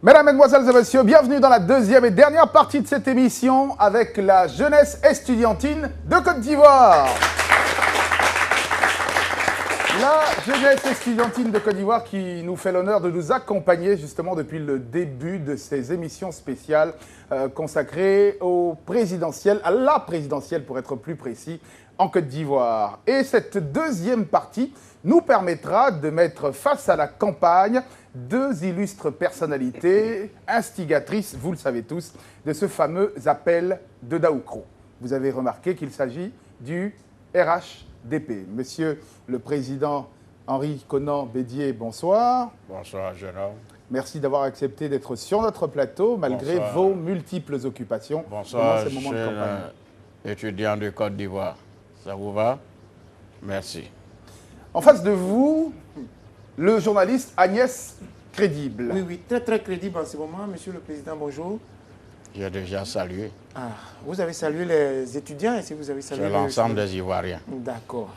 Mesdames, Mesdemoiselles et Messieurs, bienvenue dans la deuxième et dernière partie de cette émission avec la jeunesse estudiantine de Côte d'Ivoire. La jeunesse estudiantine de Côte d'Ivoire qui nous fait l'honneur de nous accompagner justement depuis le début de ces émissions spéciales consacrées au présidentiel, à la présidentielle pour être plus précis, en Côte d'Ivoire. Et cette deuxième partie nous permettra de mettre face à la campagne deux illustres personnalités instigatrices, vous le savez tous, de ce fameux appel de Daoukro. Vous avez remarqué qu'il s'agit du RHDP. Monsieur le Président Henri Konan Bédié, bonsoir. Bonsoir, Jérôme. Merci d'avoir accepté d'être sur notre plateau, malgré vos multiples occupations. Bonsoir, cher étudiant de Côte d'Ivoire. Ça vous va? Merci. En face de vous, le journaliste Agnès Crédible. Oui, très crédible en ce moment. Monsieur le Président, bonjour. J'ai déjà salué. Ah, vous avez salué les étudiants et si vous avez salué l'ensemble des Ivoiriens. D'accord.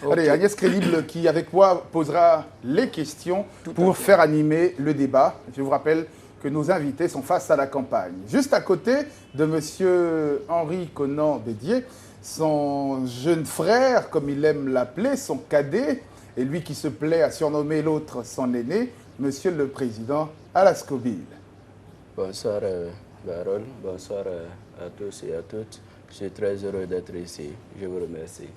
Allez, Agnès Crédible qui, avec moi, posera les questions pour faire animer le débat. Je vous rappelle que nos invités sont face à la campagne. Juste à côté de monsieur Henri Konan Bédié, son jeune frère, comme il aime l'appeler, son cadet, et lui qui se plaît à surnommer l'autre son aîné, monsieur le Président Alascobil. Bonsoir, Barol. Bonsoir à tous et à toutes. Je suis très heureux d'être ici. Je vous remercie.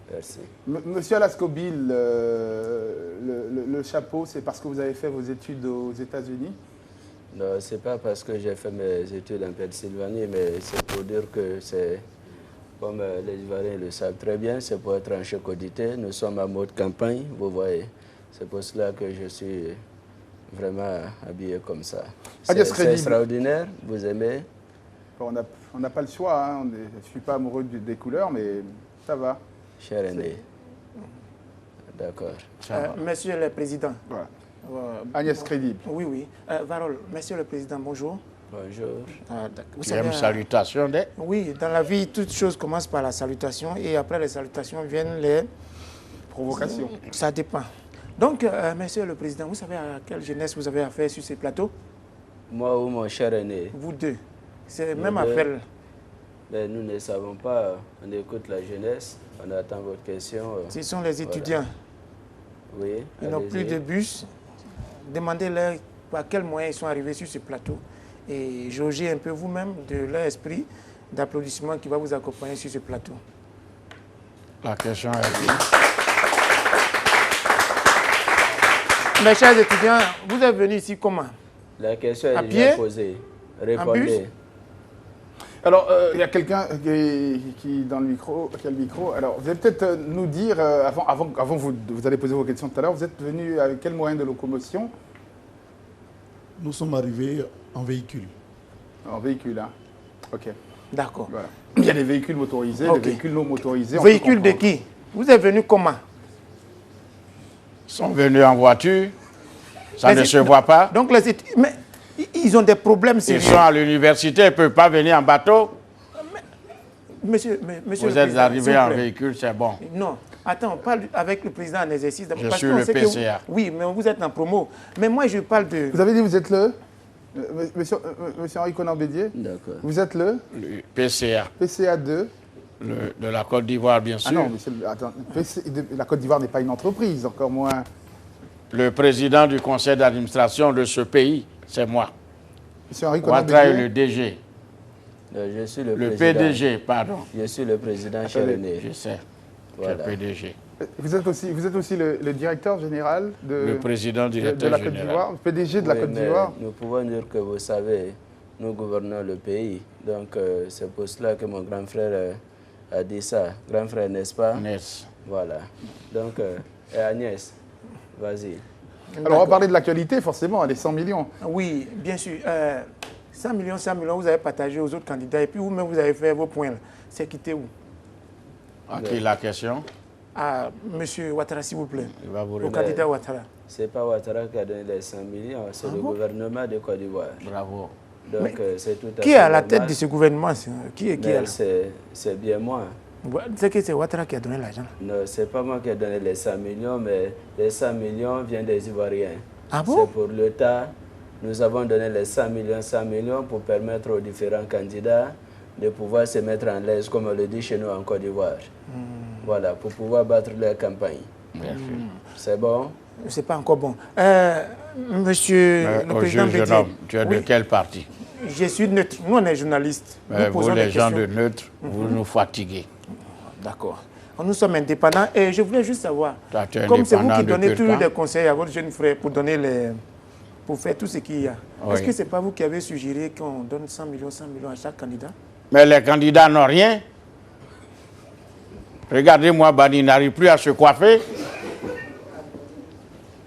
Merci. Monsieur Alascobil, le chapeau, c'est parce que vous avez fait vos études aux États-Unis? Non, ce n'est pas parce que j'ai fait mes études en Pennsylvanie, mais c'est pour dire que c'est, comme les Ivoiriens le savent très bien, c'est pour être en chèque audité. Nous sommes en mode campagne, vous voyez. C'est pour cela que je suis vraiment habillé comme ça. C'est extraordinaire, vous aimez? On n'a pas le choix, hein. Je ne suis pas amoureux des couleurs, mais ça va. Cher aîné. D'accord. Monsieur le Président. Voilà. Agnès Crédible. Oui. Varol, Monsieur le Président, bonjour. Bonjour. Vous avez une salutation des... Oui, dans la vie, toute chose commence par la salutation et après les salutations viennent les provocations. Ça dépend. Donc, Monsieur le Président, vous savez à quelle jeunesse vous avez affaire sur ces plateaux? Moi ou mon cher aîné? Vous deux. C'est même appel. Mais nous ne savons pas. On écoute la jeunesse, on attend votre question. Ce sont les étudiants. Voilà. Oui. Ils n'ont plus de bus. Demandez-leur par quels moyens ils sont arrivés sur ce plateau. Et jaugez un peu vous-même de leur esprit d'applaudissement qui va vous accompagner sur ce plateau. La question est... Mes chers étudiants, vous êtes venus ici comment? La question est déjà posée. Répondez. Alors, il y a quelqu'un qui dans le micro, qui a le micro. Alors, vous allez peut-être nous dire, avant vous allez poser vos questions tout à l'heure, vous êtes venu avec quel moyen de locomotion? Nous sommes arrivés en véhicule. En véhicule, hein. Ok. D'accord. Voilà. Il y a des véhicules motorisés, des véhicules non motorisés. Véhicules de qui? Vous êtes venus comment? Ils sont venus en voiture. Ça ne se voit pas. Donc, mais ils ont des problèmes sérieux. Ils sont à l'université, ils ne peuvent pas venir en bateau. Monsieur vous êtes arrivé en véhicule, c'est bon. Non. Attends, on parle avec le président en exercice. Je suis le PCA. Oui, mais vous êtes en promo. Mais moi, je parle de... Vous avez dit vous êtes le... Monsieur Henri Konan Bédié? D'accord. Vous êtes le PCA. PCA 2 de la Côte d'Ivoire, bien sûr. Ah non, monsieur, attends, la Côte d'Ivoire n'est pas une entreprise, encore moins... Le président du conseil d'administration de ce pays, c'est moi. Monsieur Henri Konan Ouattara est Bédié. le DG. Je suis le président. PDG, pardon. Je suis le président, cher aîné. Je sais. Voilà. Le PDG. Vous êtes aussi le directeur général le président de directeur la Côte d'Ivoire, le PDG de la Côte d'Ivoire. Nous pouvons dire que vous savez, nous gouvernons le pays. Donc c'est pour cela que mon grand frère a dit ça. Grand frère, n'est-ce pas? Agnès. Voilà. Donc, et Agnès, vas-y. Alors on va parler de l'actualité, forcément, les 100 millions. Oui, bien sûr. 100 millions, vous avez partagé aux autres candidats et puis vous-même, vous avez fait vos points. C'est quitté où? À qui la question? À M. Ouattara, s'il vous plaît. Il va vous Au répondre. candidat Ouattara. Ce n'est pas Ouattara qui a donné les 100 millions, c'est le gouvernement de Côte d'Ivoire. Bravo. Donc, c'est tout à Qui fait est à la normal. tête de ce gouvernement? Qui est là? C'est bien moi. C'est que c'est Ouattara qui a donné l'argent. Non, ce n'est pas moi qui ai donné les 100 millions, mais les 100 millions viennent des Ivoiriens. Ah bon? C'est pour l'État nous avons donné les 100 millions pour permettre aux différents candidats de pouvoir se mettre en l'aise, comme on le dit chez nous en Côte d'Ivoire. Voilà, pour pouvoir battre leur campagne. C'est bon? C'est pas encore bon. Monsieur le président Bédié, tu es de quel parti? Je suis neutre. Nous, on est journalistes. Vous, les gens de neutre, vous nous fatiguez. D'accord. Nous sommes indépendants et je voulais juste savoir, Toi, comme c'est vous qui donnez toujours des conseils à votre jeune frère pour donner pour faire tout ce qu'il y a, est-ce que ce n'est pas vous qui avez suggéré qu'on donne 100 millions à chaque candidat? Mais les candidats n'ont rien. Regardez-moi, Bani n'arrive plus à se coiffer.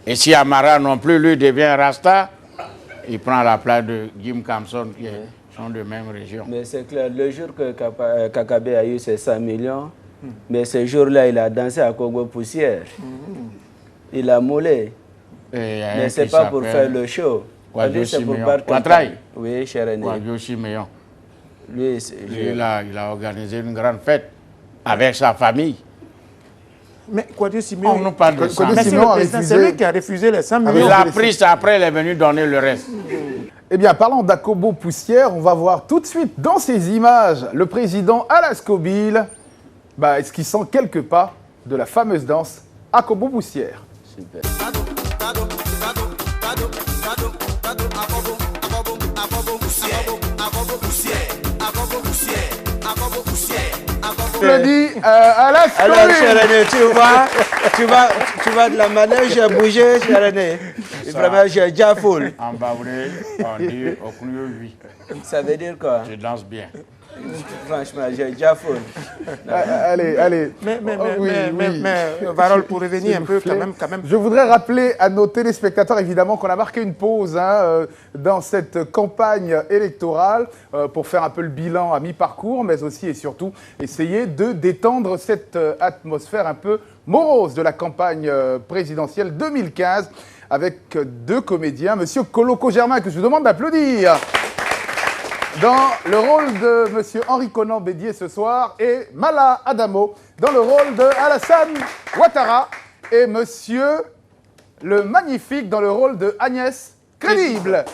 Et si Amara non plus, lui devient Rasta, il prend la place de Jim Kamson, qui sont de même région. Mais c'est clair, le jour que Kakabe a eu ses 100 millions, mais ce jour-là, il a dansé à Kogo Poussière. Il a moulé. Mais ce n'est pas pour faire le show. C'est pour battre quelqu'un. Oui, cher aîné. Lui, il a organisé une grande fête avec sa famille. Mais Kouadio Simeon, nous parle de ça. C'est lui qui a refusé les 100 millions. Il a pris ça, après il est venu donner le reste. Eh bien, parlant d'Akobo Poussière, on va voir tout de suite dans ces images le président Alaskobile, est-ce qu'il sent quelques pas de la fameuse danse Akobo Poussière. Super. Je le dis, Alaskobile. Alors, cher aîné, tu vas de la manège bouger, cher aîné. Vraiment, j'ai déjà full. En baoulé, on dit Okunyuvi. Ça veut dire quoi? Je danse bien. Franchement, j'ai déjà full. Allez. Mais, Varol, pour revenir un peu quand même. Je voudrais rappeler à nos téléspectateurs, évidemment, qu'on a marqué une pause dans cette campagne électorale pour faire un peu le bilan à mi-parcours, mais aussi et surtout essayer de détendre cette atmosphère un peu morose de la campagne présidentielle 2015 avec deux comédiens, Monsieur Koloko Germain, que je vous demande d'applaudir, dans le rôle de Monsieur Henri Konan Bédié ce soir, et Mala Adamo dans le rôle de Alassane Ouattara, et Monsieur le Magnifique dans le rôle de Agnès Crédible.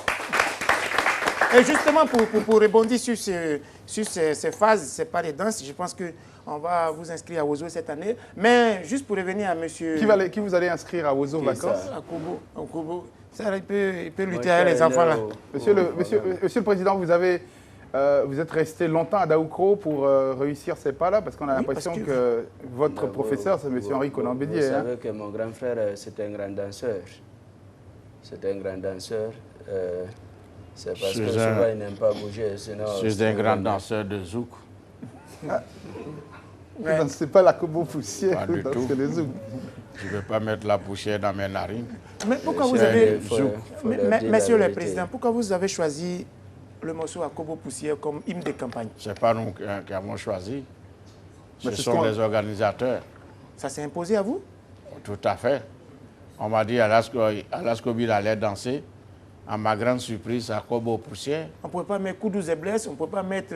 Et justement, pour rebondir sur ces phases, ces pas des danses, je pense qu'on va vous inscrire à Ozo cette année. Mais juste pour revenir à monsieur... Qui vous allez inscrire à Ozo Vacances? À Kobo. Ça, il peut lutter avec les enfants là. Monsieur le Président, vous êtes resté longtemps à Daoukro pour réussir ces pas-là, parce qu'on a l'impression que votre professeur, c'est monsieur Henri Konan Bédié. Vous savez que mon grand frère, c'est un grand danseur. C'est un grand danseur. C'est parce que souvent, il n'aime pas bouger. Je suis un grand danseur de zouk. Vous ne dansez pas la Kobo Poussière, pas du tout. Les zouk. Je ne vais pas mettre la poussière dans mes narines. Mais pourquoi vous avez... Monsieur le Président, pourquoi vous avez choisi le morceau Akobo Poussière comme hymne de campagne? Ce n'est pas nous qui avons choisi. Ce sont les organisateurs. Ça s'est imposé à vous? Tout à fait. On m'a dit Alaskobile allait danser. À ma grande surprise, Akobo Poussière. On ne pouvait pas mettre Koudou Zeblès, on ne pouvait pas mettre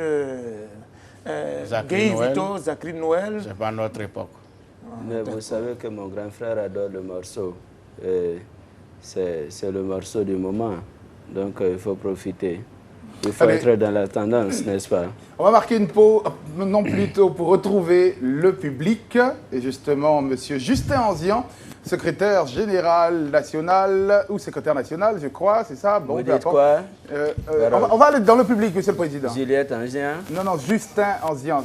Zachary Noël. Vito, Zachary Noël. Ce n'est pas notre époque. Mais vous savez que mon grand frère adore le morceau. C'est le morceau du moment. Donc il faut profiter. Il faut être dans la tendance, n'est-ce pas? On va marquer une pause, non plutôt pour retrouver le public. Et justement, monsieur Justin Anzian, secrétaire général national, ou secrétaire national, je crois, c'est ça? Bon, vous dites quoi? On va aller dans le public, monsieur le Président. Juliette Anzian? Non, Justin Anzian.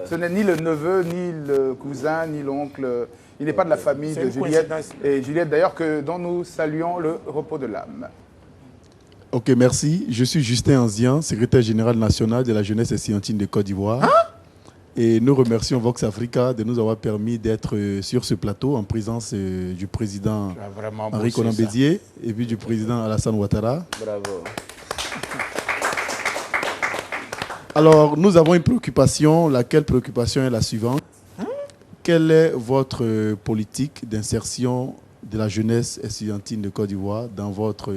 Ce n'est ni le neveu, ni le cousin, ni l'oncle. Il n'est pas de la famille de Juliette. Et Juliette, d'ailleurs, dont nous saluons le repos de l'âme. Ok, merci. Je suis Justin Anzian, secrétaire général national de la jeunesse estudiantine de Côte d'Ivoire. Et nous remercions Vox Africa de nous avoir permis d'être sur ce plateau en présence du président Henri Konan Bédié et puis du président Alassane Ouattara. Bravo. Alors, nous avons une préoccupation. Laquelle préoccupation est la suivante? Quelle est votre politique d'insertion de la jeunesse estudiantine de Côte d'Ivoire dans votre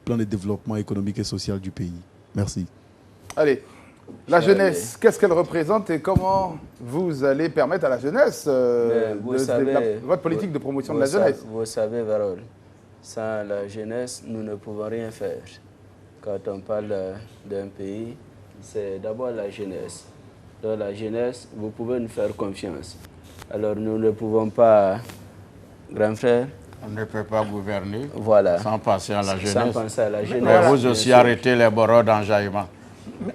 plan de développement économique et social du pays? Merci. Allez. La jeunesse, qu'est-ce qu'elle représente et comment vous allez permettre à la jeunesse votre politique de promotion de la jeunesse? Vous savez, Varol, Sans la jeunesse, nous ne pouvons rien faire. Quand on parle d'un pays, c'est d'abord la jeunesse. Dans la jeunesse, vous pouvez nous faire confiance. Alors nous ne pouvons pas, grand frère, On ne peut pas gouverner voilà, sans penser à la jeunesse. sans penser à la jeunesse. Mais vous aussi arrêtez les bords d'enjaillement.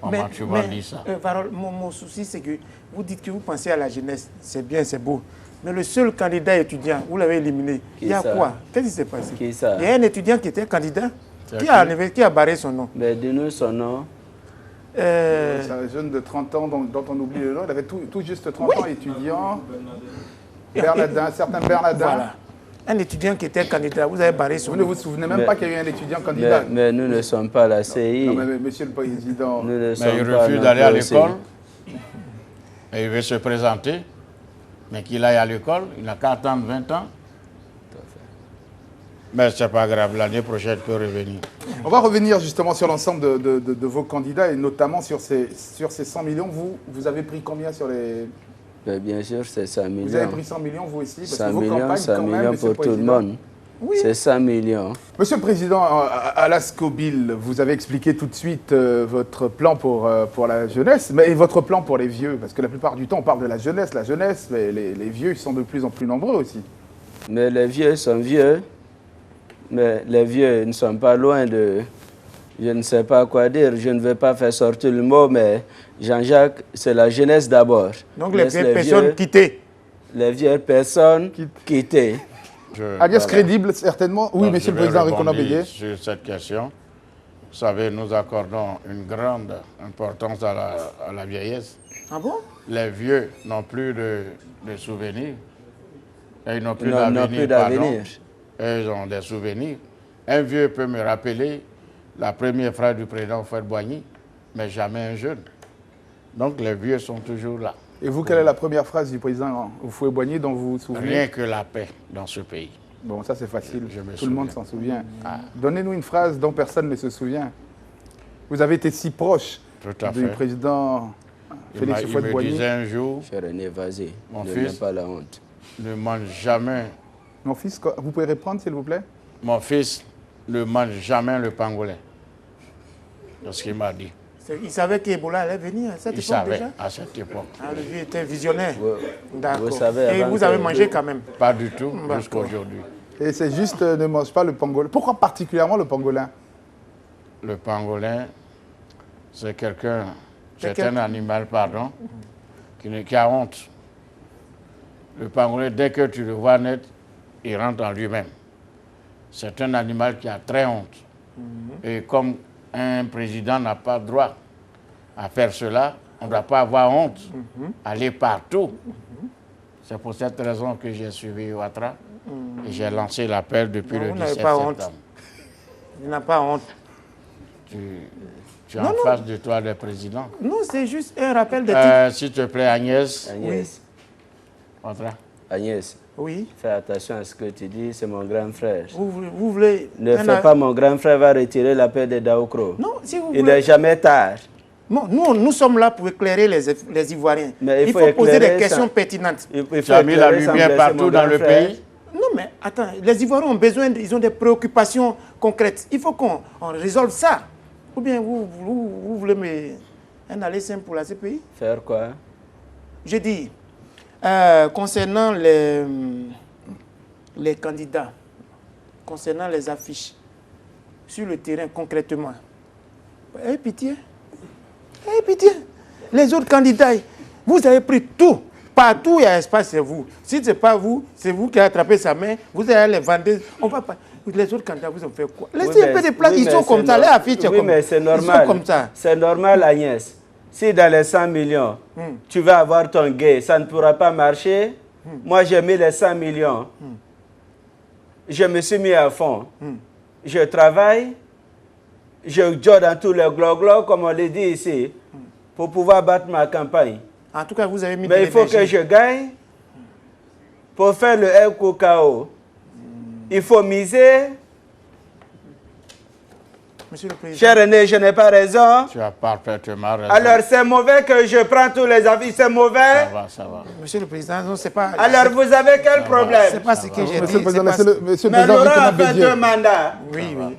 Comment tu vas mais, dire ça? Varol, mon souci, c'est que vous dites que vous pensez à la jeunesse. C'est bien, c'est beau. Mais le seul candidat étudiant, vous l'avez éliminé. Qui Il y a ça? quoi? Qu'est-ce qui s'est passé? Qui ça? Il y a un étudiant qui était candidat. Qui a barré son nom? Mais dis-nous son nom. C'est un jeune de 30 ans dont on oublie le nom. Il avait tout juste 30 ans, étudiant. Bernardin, un certain Bernardin. Voilà. Un étudiant qui était candidat, vous avez barré son Vous nom. ne vous souvenez même pas qu'il y a eu un étudiant candidat. Mais nous ne sommes pas la CI. Non, mais Monsieur le Président, Nous ne Mais sommes il pas refuse d'aller à non plus l'école. aussi. Et il veut se présenter. Mais qu'il aille à l'école, il n'a qu'à attendre 20 ans. Mais ce n'est pas grave, l'année prochaine il peut revenir. on va revenir justement sur l'ensemble de vos candidats et notamment sur ces 100 millions. Vous avez pris combien sur les... Mais bien sûr, c'est 100 millions. Vous avez pris 100 millions vous aussi parce 100 que vos millions, campagnes 100 quand même, millions Monsieur le pour tout le Président. monde. Oui. C'est 100 millions. Monsieur le Président, à la SCOBIL, vous avez expliqué tout de suite votre plan pour la jeunesse, mais votre plan pour les vieux, parce que la plupart du temps, on parle de la jeunesse, mais les vieux ils sont de plus en plus nombreux aussi. Mais les vieux sont vieux. Mais les vieux ne sont pas loin de... Je ne sais pas quoi dire. Je ne vais pas faire sortir le mot, mais Jean-Jacques, c'est la jeunesse d'abord. Donc les Laisse vieilles personnes quittées. Les vieilles personnes quittées. Alias crédible, certainement. Oui, Donc, Monsieur le je vais Président, Ricono rebondir Bégué. sur cette question. Vous savez, nous accordons une grande importance à la vieillesse. Ah bon? Les vieux n'ont plus de souvenirs. Et ils n'ont plus N'ont d'avenir. plus d'avenir. Ils ont des souvenirs. Un vieux peut me rappeler la première phrase du président Houphouët-Boigny, mais jamais un jeune. Donc les vieux sont toujours là. Et vous, quelle est la première phrase du président Houphouët-Boigny dont vous vous souvenez? Rien que la paix dans ce pays. Bon, ça c'est facile. Je me Tout le monde souviens. s'en souvient. Donnez-nous une phrase dont personne ne se souvient. Vous avez été si proche Tout à du fait. président Il Félix me Houphouët-Boigny. disait un jour, Cher René, vas-y. Mon Ne fils. n'aie pas la honte. ne mange jamais, Mon fils, vous pouvez répondre s'il vous plaît? mon fils ne mange jamais le pangolin. C'est ce qu'il m'a dit. Il savait qu'Ebola allait venir à cette Il époque savait déjà? à cette époque. Ah, le vieux était visionnaire. D'accord. vous savez, Et avant vous avez que- mangé quand même? Pas du tout D'accord. jusqu'à aujourd'hui. Et c'est juste ne mange pas le pangolin. Pourquoi particulièrement le pangolin? Le pangolin, c'est quelqu'un, c'est quel- un animal, pardon, qui a honte. Le pangolin, dès que tu le vois naître, il rentre en lui-même. C'est un animal qui a très honte. Et comme un président n'a pas droit à faire cela, on ne doit pas avoir honte, aller partout. C'est pour cette raison que j'ai suivi Ouattara et j'ai lancé l'appel depuis Non, le vous n'avez 17 pas honte. septembre. Il n'a pas honte. Tu as en face de toi le président. Non, c'est juste un rappel de titre. S'il te plaît, Agnès. Agnès, Ouattara. Agnès, Oui. fais attention à ce que tu dis, c'est mon grand frère. Vous voulez... Ne un fais a- pas mon grand frère va retirer la paix de Daoukro. Non, si vous Il voulez... n'est jamais tard. Non, nous sommes là pour éclairer les Ivoiriens. Mais il faut faut poser des éclairer questions ça. pertinentes. Il Tu faut as mis la éclairer sans lumière blesser partout mon dans grand le frère. pays. Non, mais attends, les Ivoiriens ont besoin, ils ont des préoccupations concrètes. Il faut qu'on résolve ça. Ou bien vous voulez un aller simple pour la CPI? Faire quoi? Je dis, concernant les candidats, concernant les affiches, sur le terrain concrètement, ayez pitié. Ayez pitié. Les autres candidats, vous avez pris tout. Partout, il y a espace, c'est vous. Si ce n'est pas vous, c'est vous qui avez attrapé sa main, vous allez les vendre. On va pas... Les autres candidats, vous ont fait quoi? Laissez un peu de place, ils sont comme ça, les affiches, oui, mais c'est ils normal. sont comme ça. C'est normal, Agnès. Si dans les 100 millions, tu vas avoir ton gay, ça ne pourra pas marcher. Moi, j'ai mis les 100 millions. Je me suis mis à fond. Je travaille. Je joue dans tous les glo-glo, comme on le dit ici, pour pouvoir battre ma campagne. En tout cas, vous avez mis Mais de il faut que l'énergie. je gagne pour faire le LKO. Il faut miser Monsieur le Président. Cher René, je n'ai pas raison. Tu as parfaitement raison. Alors c'est mauvais que je prends tous les avis, c'est mauvais. Ça va. Monsieur le Président, non, c'est pas... Alors vous avez quel problème? C'est pas ce que j'ai dit. Monsieur le Président, Monsieur le Mais Président, Laurent Nicolas a fait Bédier. 2 mandats. Oui, oui.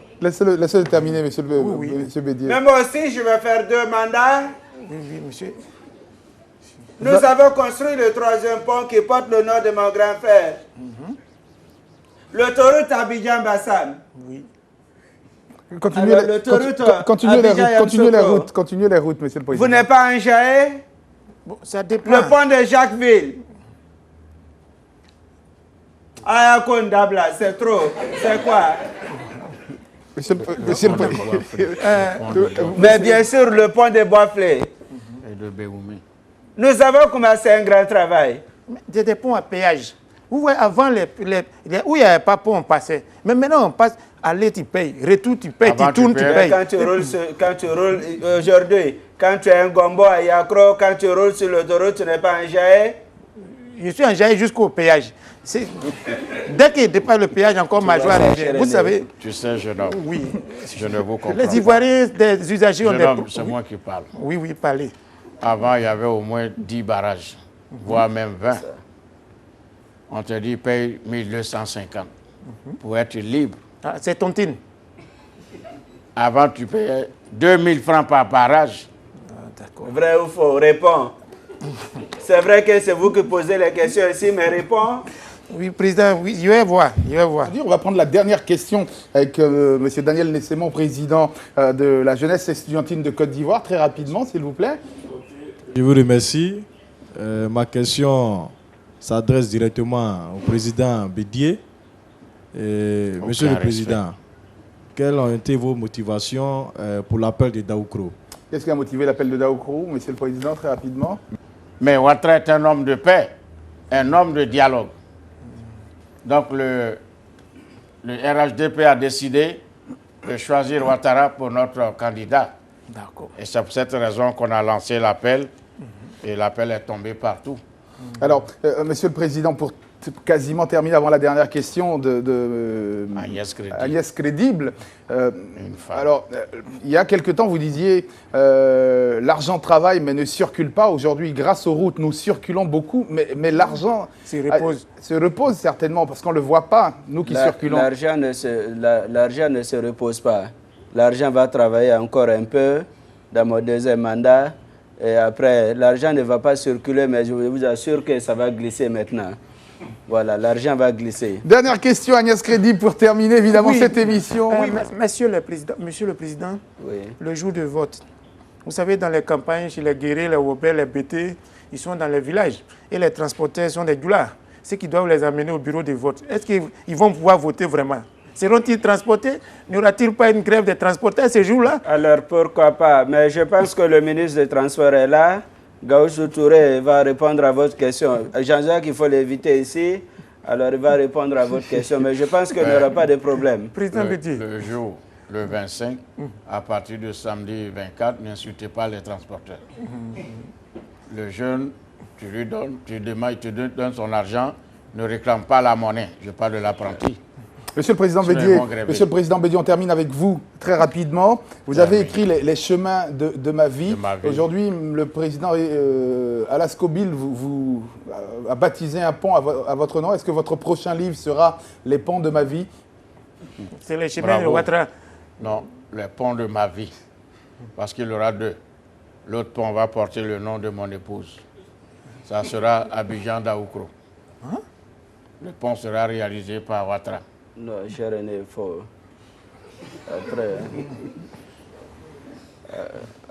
Laissez-le terminer, Monsieur Bédier. Mais moi aussi, je vais faire 2 mandats. Oui, oui, monsieur. Nous avons construit le 3e pont qui porte le nom de mon grand frère. L'autoroute Abidjan-Bassam. Oui. Continuez Alors, l'autoroute continuez les routes, Monsieur le Président. Vous n'êtes pas enjaillé? Bon, ça dépend. Le pont de Jacquesville. Ayakondabla, c'est trop. C'est quoi? Monsieur le Président. Mais bien sûr, le pont de Boisflé. Et de Béoumi. Nous avons commencé un grand travail. Des ponts à péage. Vous voyez, avant, où il n'y avait pas de pont, on passait. Mais maintenant, on passe, aller, tu payes. Retour, tu payes. Avant, Tu tournes, tu payes. Quand tu roules aujourd'hui, quand tu es un gombo à Yakro, quand tu roules sur l'autoroute, tu n'es pas enjaillé? Je suis enjaillé jusqu'au péage. Dès qu'il dépasse le péage, encore ma joie revient. Vous savez, Tu sais, jeune homme, oui. je ne vous comprends Les Ivoiriens, des usagers, pas. ont Jeune homme, des... c'est moi qui parle. Oui, oui, parlez. Avant, il y avait au moins 10 barrages, voire même 20. On te dit, paye 1250 pour être libre. Ah, c'est tontine. Avant, tu payais 2000 francs par barrage. Ah, d'accord. Vrai ou faux? Réponds. C'est vrai que c'est vous qui posez les questions ici, mais réponds. Oui, Président, oui, je vais voir. Je vais voir. On va prendre la dernière question avec M. Daniel Nessémon, président de la jeunesse estudiantine de Côte d'Ivoire. Très rapidement, s'il vous plaît. Je vous remercie. Ma question s'adresse directement au président Bédier. Monsieur le Président, quelles ont été vos motivations pour l'appel de Daoukro? Qu'est-ce qui a motivé l'appel de Daoukro, Monsieur le Président, très rapidement? Mais Ouattara est un homme de paix, un homme de dialogue. Donc le RHDP a décidé de choisir Ouattara pour notre candidat. D'accord. Et c'est pour cette raison qu'on a lancé l'appel. Et l'appel est tombé partout. Alors, Monsieur le Président, pour quasiment terminer avant la dernière question de Agnès Crédible. Alors, il y a quelque temps, vous disiez l'argent travaille mais ne circule pas. Aujourd'hui, grâce aux routes, nous circulons beaucoup, mais l'argent se repose certainement parce qu'on ne le voit pas, nous qui circulons. L'argent ne se repose pas. L'argent va travailler encore un peu dans mon 2e mandat. Et après, l'argent ne va pas circuler, mais je vous assure que ça va glisser maintenant. Voilà, l'argent va glisser. Dernière question, Agnès Crédible, pour terminer évidemment cette émission. Oui, Monsieur le Président, oui. Le jour de vote, vous savez, dans les campagnes, chez les guerriers, les Wobels, les BT, ils sont dans les villages. Et les transporteurs sont des doulards. Ceux qui doivent les amener au bureau de vote. Est-ce qu'ils vont pouvoir voter vraiment? Seront-ils transportés? N'y aura-t-il pas une grève des transporteurs ce jour-là? Alors pourquoi pas? Mais je pense que le ministre des Transports est là. Gaucho Touré va répondre à votre question. Jean-Jacques, il faut l'éviter ici. Alors il va répondre à votre question. Mais je pense qu'il n'y aura pas de problème. Président Bédier. Le jour, le 25, à partir de samedi 24, n'insultez pas les transporteurs. Le jeune, tu lui donnes, tu donnes son argent, ne réclame pas la monnaie. Je parle de l'apprenti. Monsieur le Président Bédier, on termine avec vous très rapidement. Vous avez écrit les chemins de ma vie. Aujourd'hui, le président Alas Kobil a baptisé un pont à votre nom. Est-ce que votre prochain livre sera Les ponts de ma vie? C'est les chemins de Ouattara. Non, les ponts de ma vie. Parce qu'il y aura 2. L'autre pont va porter le nom de mon épouse. Ça sera Abidjan Daoukro. Hein? Le pont sera réalisé par Ouattara. Non, cher René, il faut...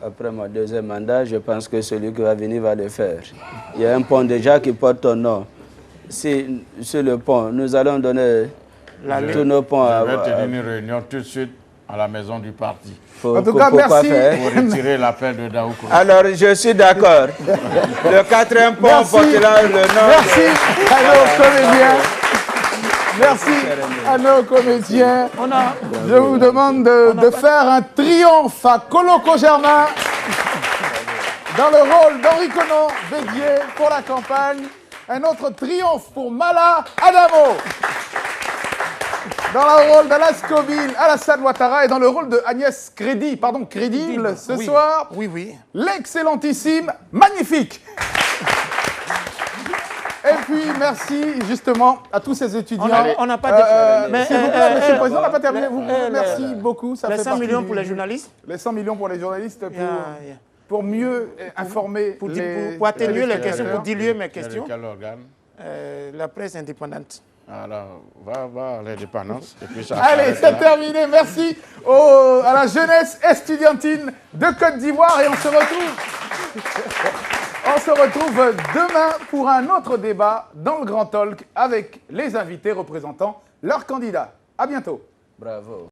Après mon 2e mandat, je pense que celui qui va venir va le faire. Il y a un pont déjà qui porte ton nom. Si sur le pont, nous allons donner tous nos ponts à... Je vais tenir une réunion tout de suite à la maison du parti. En tout cas, merci. Pour retirer l'appel de Daoukro. Alors, je suis d'accord. Le 4e pont portera le nom Merci à nos comédiens. Merci à nos comédiens. Je vous demande de faire un triomphe à Koloko Germain dans le rôle d'Henri Konan Bédier pour la campagne. Un autre triomphe pour Mala Adamo. Dans le rôle d'Alas Kobil, Alassane Ouattara, et dans le rôle de Agnès Crédible ce soir. Oui, oui. L'excellentissime, magnifique. Et puis, merci justement à tous ces étudiants. On n'a pas mais s'il vous plaît, Monsieur le Président, on n'a pas terminé. Merci beaucoup. Ça les fait 100 partie millions pour les journalistes. Les 100 millions pour les journalistes pour mieux informer. Pour atténuer les questions, pour diluer mes questions. Quel organe? La presse indépendante. Alors, va à l'indépendance. Allez, c'est terminé. Merci à la jeunesse estudiantine de Côte d'Ivoire et on se retrouve demain pour un autre débat dans le Grand Talk avec les invités représentant leurs candidats. À bientôt. Bravo.